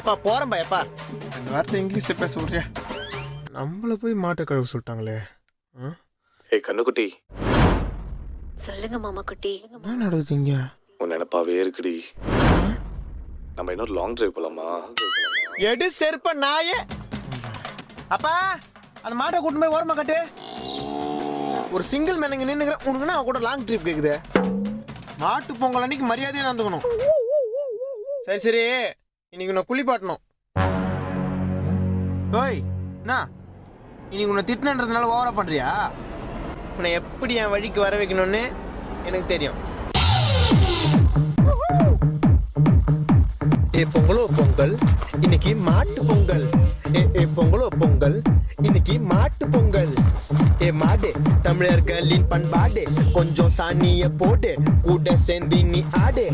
எப்பா போறேன்பா எப்பா. இந்த வார்த்தை இங்கிலீஷ்ல பேச விட்றியா? நம்மள போய் மாட்டை கழுவ சொல்லிட்டாங்களே. ஏய் கண்ணுக்குட்டி, சொல்லுங்க மாமா குட்டி. என்ன நடக்குது இங்க? உன் நினைப்பாவே இருக்குடி. நம்ம இன்னொரு லாங் டிரைவ் போலாமா? எடு செருப்ப நாயே. அப்பா அந்த மாட்டை கூட்டு போய் ஓரமா கட்டு. ஒரு சிங்கிள் மேன் இங்க நின்னுக்கிற உனக்குன்னா அவன் கூட லாங் ட்ரிப் கேக்குது. மாட்டு பொங்கல் அன்னைக்கு மரியாதையா நடந்துக்கணும். சரி சரி இன்னைக்கு உன்னை குளிப்பாட்டணும். ஓய் என்ன இன்னைக்கு உன்னை திட்டினன்றதுனால ஓவரா பண்றியா? உன்னை எப்படி என் வழிக்கு வர வைக்கணும்னு எனக்கு தெரியும். ஏ பொங்கலோ பொங்கல் இன்னைக்கு மாட்டு பொங்கல். ஏ பொங்கலோ பொங்கல் இன்னைக்கு மாட்டு பொங்கல். ஏ மாடு தமிழர்களின் பண்பாடு, கொஞ்சம் சாணிய போடு, கூட சேர்ந்து நீ ஆடு.